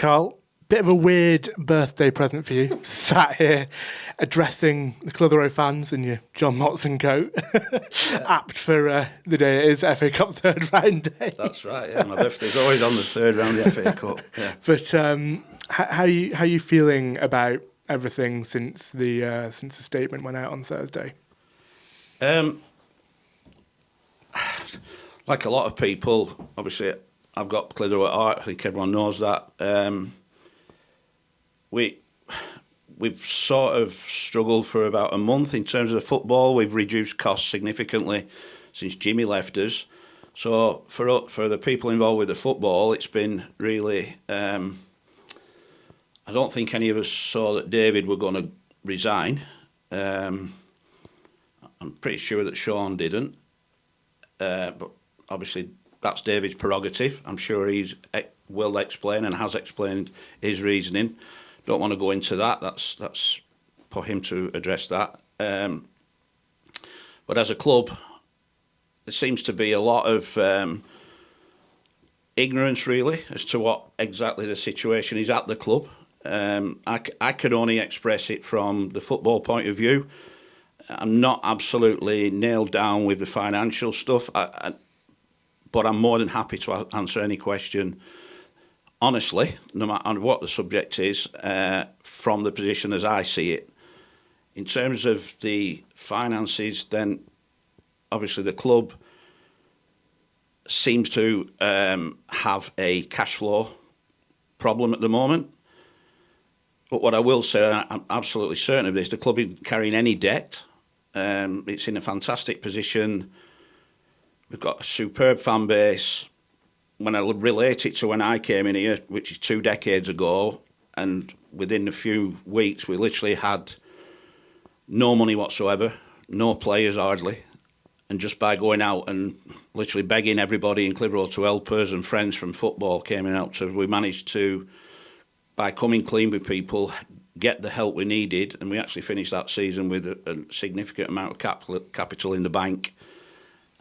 Carl, bit of a weird birthday present for you. Sat here addressing the Clitheroe fans in your John Motson coat. Apt for the day it is, FA Cup third round day. That's right, yeah. My birthday's always on the third round of the FA Cup. Yeah. But how you feeling about everything since the statement went out on Thursday? Like a lot of people, obviously, I've got Clitheroe at heart. I think everyone knows that. We've sort of struggled for about a month in terms of the football. We've reduced costs significantly since Jimmy left us. So for the people involved with the football, it's been really. I don't think any of us saw that David were going to resign. I'm pretty sure that Sean didn't. But obviously, that's David's prerogative. I'm sure he will explain and has explained his reasoning. Don't want to go into that. That's for him to address that. But as a club, there seems to be a lot of ignorance, really, as to what exactly the situation is at the club. I can only express it from the football point of view. I'm not absolutely nailed down with the financial stuff, but I'm more than happy to answer any question honestly, no matter what the subject is, from the position as I see it. In terms of the finances, then obviously the club seems to have a cash flow problem at the moment. But what I will say, and I'm absolutely certain of this, the club isn't carrying any debt. It's in a fantastic position. We've got a superb fan base. When I relate it to when I came in here, which is 2 decades ago, and within a few weeks we literally had no money whatsoever, no players hardly, and just by going out and literally begging everybody in Clitheroe to help us and friends from football came out to, we managed to, by coming clean with people, get the help we needed, and we actually finished that season with a significant amount of capital in the bank.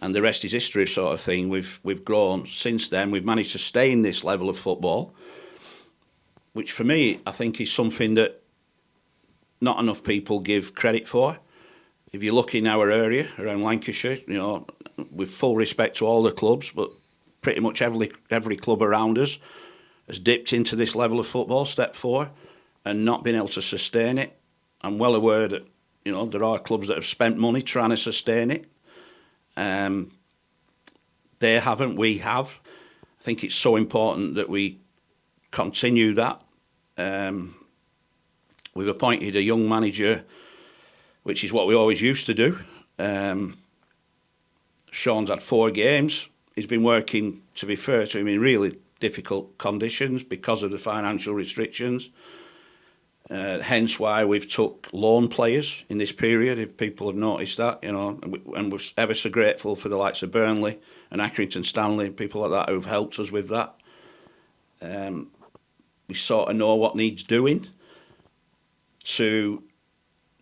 And the rest is history, sort of thing. We've grown since then. We've managed to stay in this level of football, which for me, I think is something that not enough people give credit for. If you look in our area around Lancashire, you know, with full respect to all the clubs, but pretty much every club around us has dipped into this level of football, step 4, and not been able to sustain it. I'm well aware that, you know, there are clubs that have spent money trying to sustain it. They haven't, we have. I think it's so important that we continue that. We've appointed a young manager, which is what we always used to do. Sean's had 4 games. He's been working, to be fair to him, in really difficult conditions because of the financial restrictions. Hence why we've took loan players in this period, if people have noticed that, you know, and we're ever so grateful for the likes of Burnley and Accrington Stanley, people like that who've helped us with that. We sort of know what needs doing to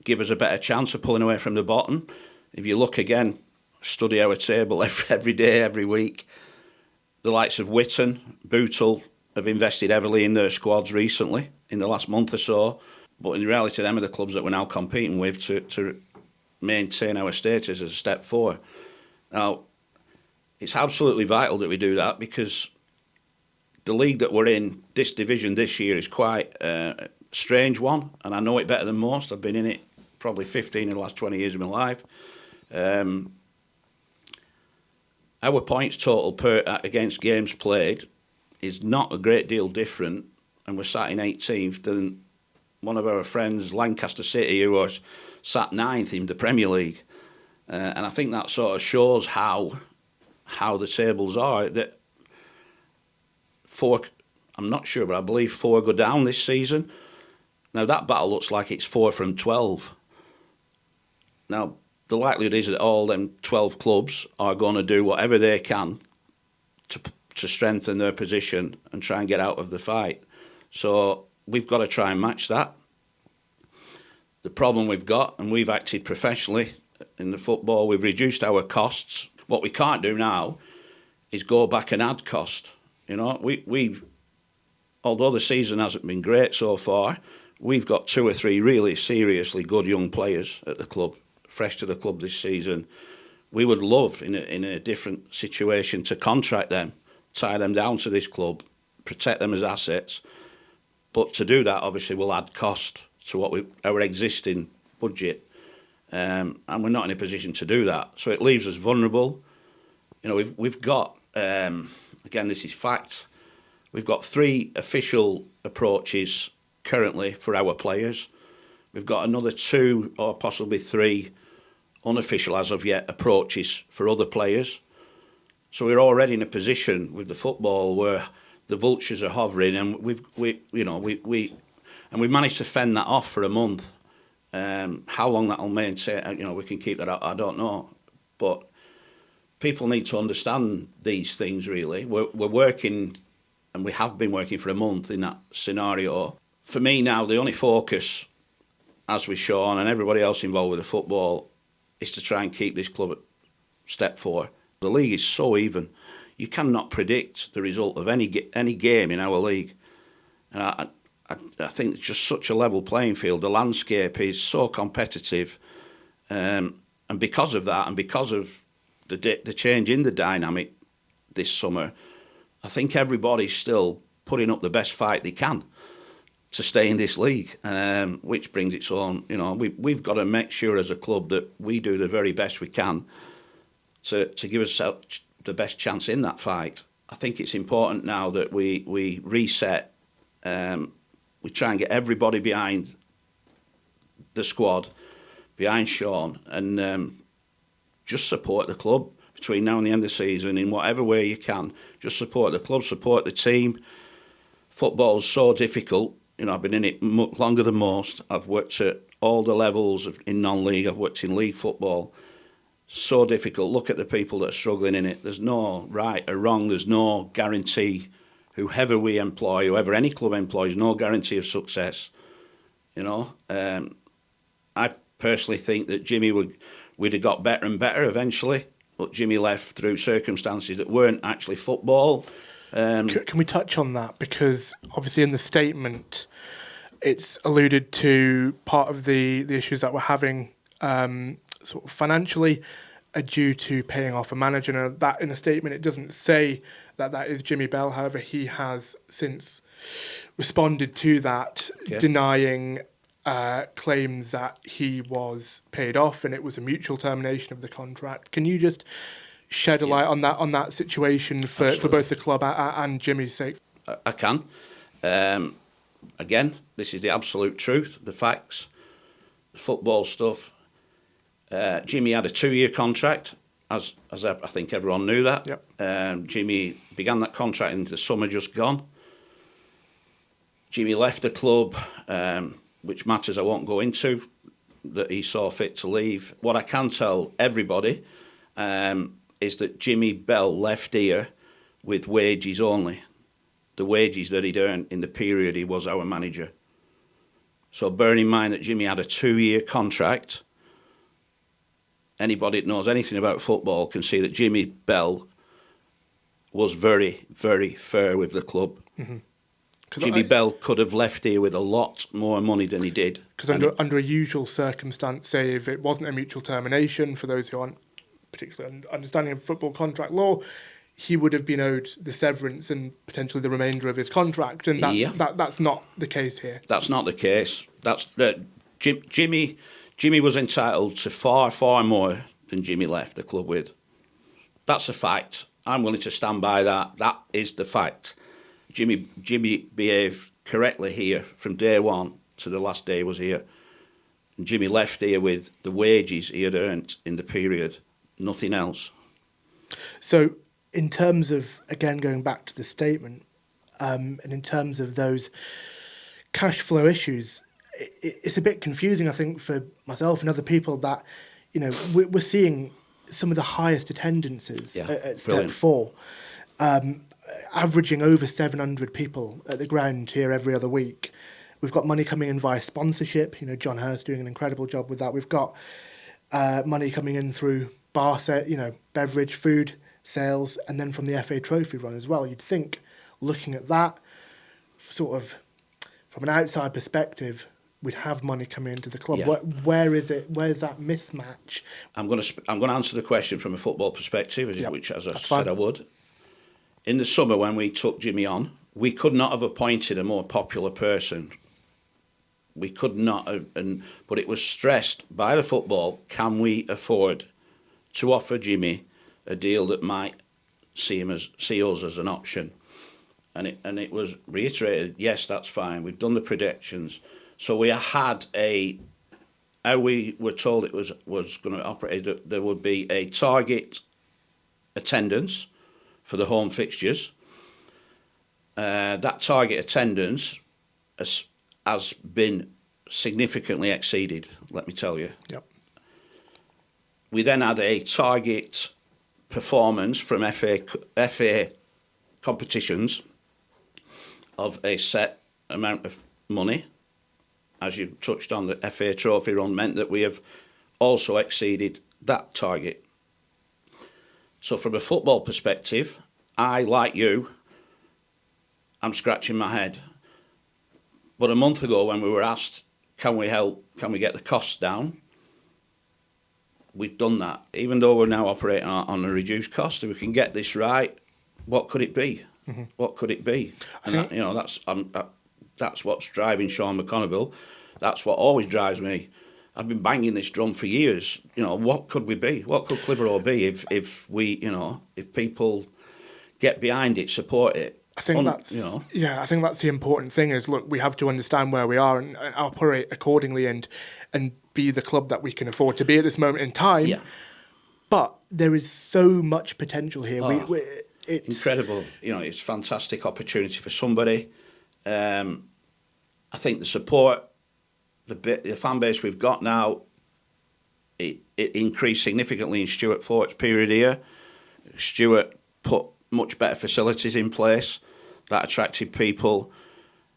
give us a better chance of pulling away from the bottom. If you look again, study our table every day, every week, the likes of Witton, Bootle have invested heavily in their squads recently, in the last month or so, but in reality, them are the clubs that we're now competing with to maintain our status as a step 4. Now, it's absolutely vital that we do that because the league that we're in, this division this year, is quite a strange one, and I know it better than most. I've been in it probably 15 of the last 20 years of my life. Our points total against games played is not a great deal different, and we're sat in 18th than one of our friends, Lancaster City, who was sat 9th in the Premier League. And I think that sort of shows how the tables are. That 4, I'm not sure, but I believe 4 go down this season. Now, that battle looks like it's 4 from 12. Now, the likelihood is that all them 12 clubs are going to do whatever they can to strengthen their position and try and get out of the fight. So we've got to try and match that. The problem we've got, and we've acted professionally in the football, we've reduced our costs. What we can't do now is go back and add cost. You know, although the season hasn't been great so far, we've got 2 or 3 really seriously good young players at the club, fresh to the club this season. We would love, in a different situation, to contract them, tie them down to this club, protect them as assets. But to do that, obviously, will add cost to our existing budget. And we're not in a position to do that. So it leaves us vulnerable. You know, we've got, again, this is fact, we've got 3 official approaches currently for our players. We've got another 2 or possibly 3 unofficial as of yet approaches for other players. So we're already in a position with the football where the vultures are hovering, and we've managed to fend that off for a month. How long that'll maintain, we can keep that up, I don't know. But people need to understand these things, really. We're working, and we have been working for a month in that scenario. For me now, the only focus, as with Sean and everybody else involved with the football, is to try and keep this club at step 4. The league is so even. You cannot predict the result of any game in our league. And I think it's just such a level playing field. The landscape is so competitive. And because of that, and because of the change in the dynamic this summer, I think everybody's still putting up the best fight they can to stay in this league, which brings its own, we've got to make sure as a club that we do the very best we can to give us the best chance in that fight. I think it's important now that we reset, we try and get everybody behind the squad, behind Sean, and just support the club between now and the end of the season in whatever way you can. Just support the club, support the team. Football's so difficult. I've been in it longer than most. I've worked at all the levels in non-league. I've worked in league football. So difficult. Look at the people that are struggling in it. There's no right or wrong. There's no guarantee. Whoever we employ, whoever any club employs, no guarantee of success. I personally think that Jimmy we'd have got better and better eventually, but Jimmy left through circumstances that weren't actually football. Can we touch on that? Because obviously in the statement, it's alluded to part of the issues that we're having sort of financially are due to paying off a manager. And that in the statement, it doesn't say that is Jimmy Bell. However, he has since responded to that, denying claims that he was paid off and it was a mutual termination of the contract. Can you just shed a light on that situation for both the club and Jimmy's sake? I can. Again, this is the absolute truth, the facts, the football stuff. Jimmy had a 2-year contract, as I think everyone knew that. Yep. Jimmy began that contract in the summer just gone. Jimmy left the club, which matters I won't go into, that he saw fit to leave. What I can tell everybody is that Jimmy Bell left here with wages only, the wages that he'd earned in the period he was our manager. So bearing in mind that Jimmy had a 2-year contract, anybody that knows anything about football can see that Jimmy Bell was very, very fair with the club. Mm-hmm. Jimmy Bell could have left here with a lot more money than he did. Because under a usual circumstance, say if it wasn't a mutual termination, for those who aren't particularly understanding of football contract law, he would have been owed the severance and potentially the remainder of his contract, and that's not the case here. That's not the case. Jimmy was entitled to far, far more than Jimmy left the club with. That's a fact. I'm willing to stand by that. That is the fact. Jimmy behaved correctly here from day one to the last day he was here. And Jimmy left here with the wages he had earned in the period, nothing else. So in terms of, again, going back to the statement, and in terms of those cash flow issues, it's a bit confusing, I think, for myself and other people that, we're seeing some of the highest attendances at Step 4, averaging over 700 people at the ground here every other week. We've got money coming in via sponsorship. John Hurst doing an incredible job with that. We've got money coming in through bar set, beverage, food sales, and then from the FA Trophy run as well. You'd think, looking at that, sort of from an outside perspective, we'd have money coming into the club. Yeah. Where is it? Where's that mismatch? I'm going to answer the question from a football perspective, Yep. which, as I That's said, fine. I would. In the summer, when we took Jimmy on, we could not have appointed a more popular person. We could not have, but it was stressed by the football. Can we afford to offer Jimmy a deal that might see us as an option? And it was reiterated. Yes, that's fine. We've done the predictions, so we had how we were told it was going to operate. That there would be a target attendance for the home fixtures. That target attendance has been significantly exceeded, let me tell you. Yep. We then had a target performance from FA competitions of a set amount of money. As you touched on, the FA Trophy run meant that we have also exceeded that target. So from a football perspective, I, like you, I'm scratching my head. But a month ago, when we were asked, can we help, can we get the costs down? We've done that. Even though we're now operating on a reduced cost, if we can get this right, what could it be? Mm-hmm. What could it be? And that's what's driving Sean McConville. That's what always drives me. I've been banging this drum for years. What could we be? What could Clitheroe be if we, if people get behind it, support it? I think I think that's the important thing is, look, we have to understand where we are and operate accordingly and be the club that we can afford to be at this moment in time. Yeah. But there is so much potential here. It's incredible. It's a fantastic opportunity for somebody. I think the support, the fan base we've got now, it increased significantly in Stuart Fort's period here. Stuart put much better facilities in place that attracted people.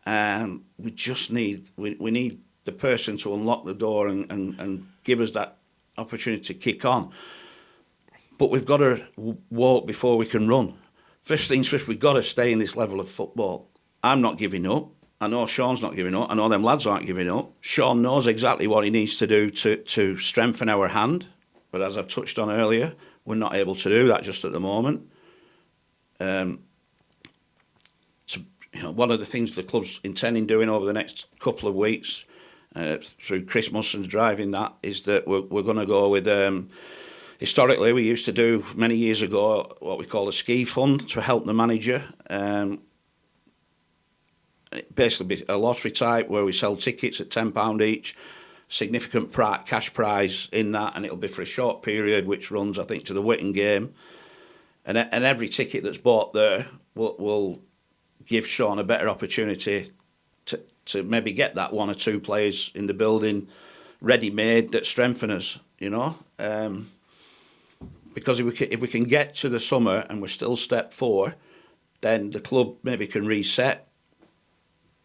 We just need we need the person to unlock the door and give us that opportunity to kick on. But we've got to walk before we can run. First things first, we've got to stay in this level of football. I'm not giving up. I know Sean's not giving up. I know them lads aren't giving up. Sean knows exactly what he needs to do to strengthen our hand. But as I've touched on earlier, we're not able to do that just at the moment. One of the things the club's intending doing over the next couple of weeks through Chris Musson's driving that is that we're going to go with... historically, we used to do, many years ago, what we call a ski fund to help the manager. Basically a lottery type where we sell tickets at £10 each, significant cash prize in that, and it'll be for a short period, which runs, I think, to the Witten game. And every ticket that's bought there will give Sean a better opportunity to maybe get that one or two players in the building ready-made that strengthen us, because if we can get to the summer and we're still step 4, then the club maybe can reset.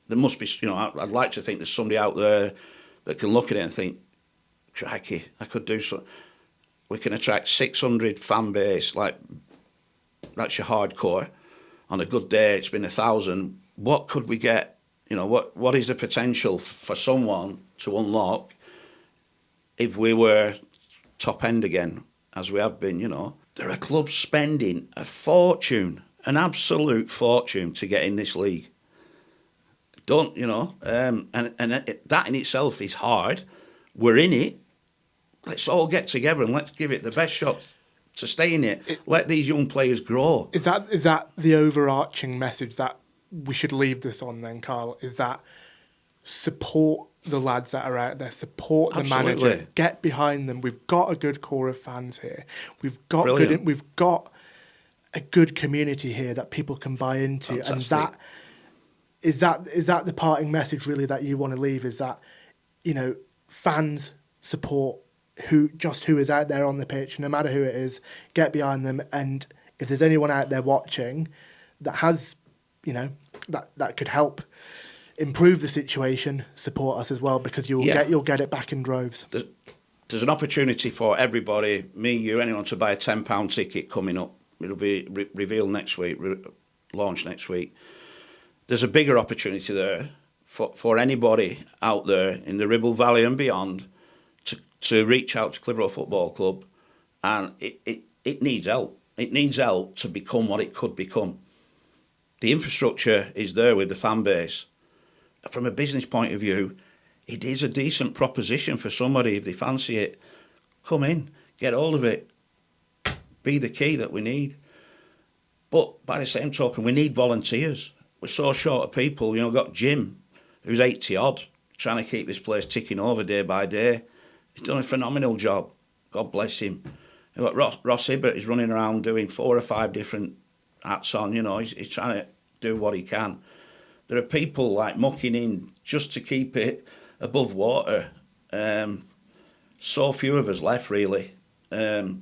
There must be, I'd like to think there's somebody out there that can look at it and think, crikey, I could do something. We can attract 600 fan base, that's your hardcore. On a good day, it's been 1,000. What could we get? What is the potential for someone to unlock if we were top end again, as we have been? There are clubs spending a fortune, an absolute fortune, to get in this league. And that in itself is hard. We're in it. Let's all get together and let's give it the best shot to stay in it. Let these young players grow. Is that the overarching message that we should leave this on then, Carl? Is that support the lads that are out there, support the manager, get behind them. We've got a good core of fans here. We've got a good community here that people can buy into. Fantastic. And is that the parting message really that you want to leave? Is that, fans support who is out there on the pitch, no matter who it is, get behind them. And if there's anyone out there watching that has, that could help improve the situation, support us as well, because you'll get it back in droves. There's an opportunity for everybody, me, you, anyone, to buy a £10 ticket coming up. It'll be revealed next week, launched next week. there's a bigger opportunity there for anybody out there in the Ribble Valley and beyond to reach out to Clitheroe Football Club, and it needs help. It needs help to become what it could become. The infrastructure is there with the fan base. From a business point of view, it is a decent proposition for somebody if they fancy it. Come in, get hold of it, be the key that we need. But by the same token, we need volunteers. We're so short of people. You know, we've got Jim, who's 80 odd, trying to keep this place ticking over day by day. He's done a phenomenal job. God bless him. You've got Ross Hibbert is running around doing 4 or 5 different hats on. You know, he's trying to do what he can. There are people like mucking in just to keep it above water. So few of us left, really. So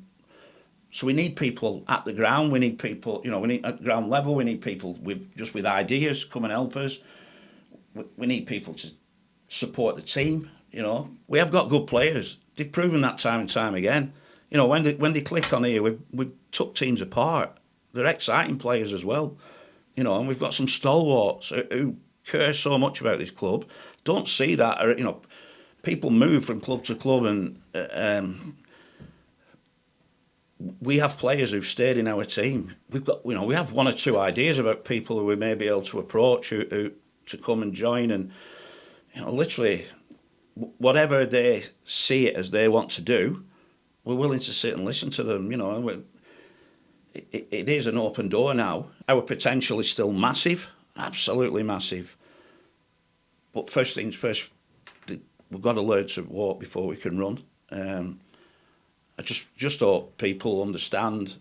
we need people at the ground. We need people, you know, we need at ground level. We need people with ideas, come and help us. We need people to support the team. You know, we have got good players. They've proven that time and time again. You know, when they click on here, we took teams apart. They're exciting players as well. You know, and we've got some stalwarts who care so much about this club. Don't see that, or, you know, people move from club to club, and we have players who've stayed in our team. We've got, you know, we have 1 or 2 ideas about people who we may be able to approach who to come and join, and you know, literally, whatever they see it as they want to do, we're willing to sit and listen to them. You know, it is an open door now. Our potential is still massive, absolutely massive. But first things first, we've got to learn to walk before we can run. I just hope people understand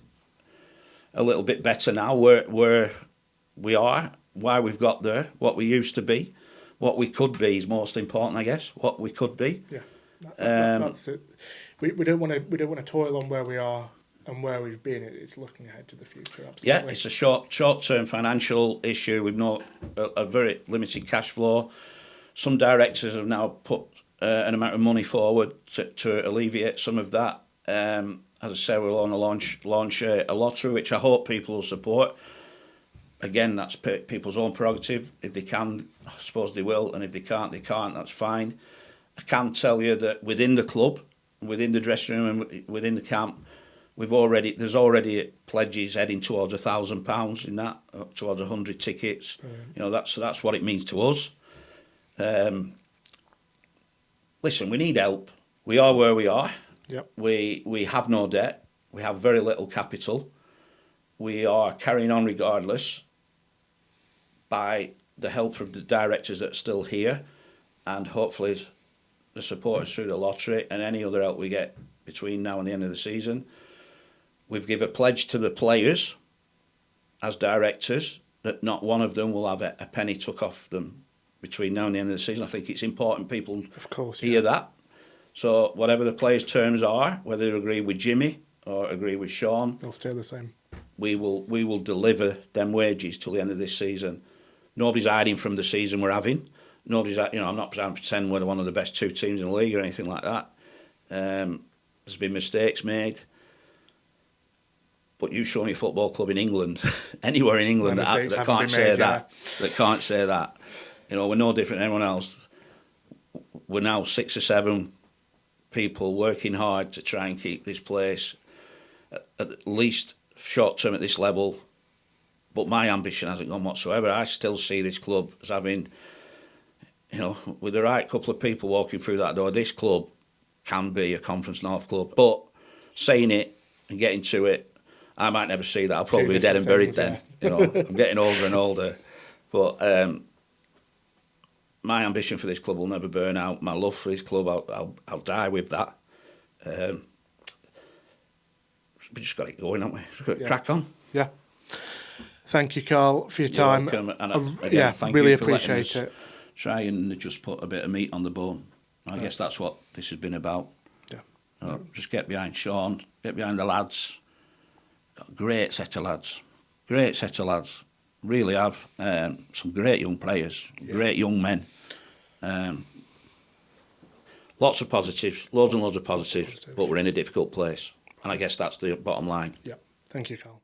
a little bit better now where we are, why we've got there, what we used to be, what we could be is most important, I guess. What we could be. Yeah, that's it. We don't want to toil on where we are and where we've been. It's looking ahead to the future. Absolutely. Yeah, it's a short-term financial issue with a very limited cash flow. Some directors have now put an amount of money forward to alleviate some of that. As I say, we'll want to launch a lottery, which I hope people will support. Again, that's people's own prerogative. If they can, I suppose they will, and if they can't, they can't. That's fine. I can tell you that within the club, within the dressing room, and within the camp, there's already pledges heading towards £1,000 in that, up towards 100 tickets. You know, that's what it means to us. Listen, we need help. We are where we are. Yep. We have no debt. We have very little capital. We are carrying on regardless by the help of the directors that are still here, and hopefully the supporters through the lottery and any other help we get between now and the end of the season. We've given a pledge to the players as directors that not one of them will have a penny took off them between now and the end of the season. I think it's important people hear that. So whatever the players' terms are, whether they agree with Jimmy or agree with Sean, they'll stay the same. We will deliver them wages till the end of this season. Nobody's hiding from the season we're having. Nobody's, you know, I'm not trying to pretend we're one of the best 2 teams in the league or anything like that. There's been mistakes made. But you show me a football club in England, anywhere in England, that can't say that. That can't say that. You know, we're no different than anyone else. We're now 6 or 7 people working hard to try and keep this place at least short term at this level. But my ambition hasn't gone whatsoever. I still see this club as having, you know, with the right couple of people walking through that door, this club can be a Conference North club. But saying it and getting to it, I might never see that. I'll probably be dead and buried then. You know, I'm getting older and older. But my ambition for this club will never burn out. My love for this club, I'll die with that. We just got it going, haven't we? Just got to crack on. Yeah. Thank you, Carl, for your time. You're welcome. And again, thank really you for appreciate it. Try and just put a bit of meat on the bone. I guess that's what this has been about. Yeah. Just get behind Sean, get behind the lads. Got a great set of lads. Great set of lads. Really have. Some great young players, great young men. Lots of positives, loads and loads of positives, but we're in a difficult place. And I guess that's the bottom line. Yeah. Thank you, Carl.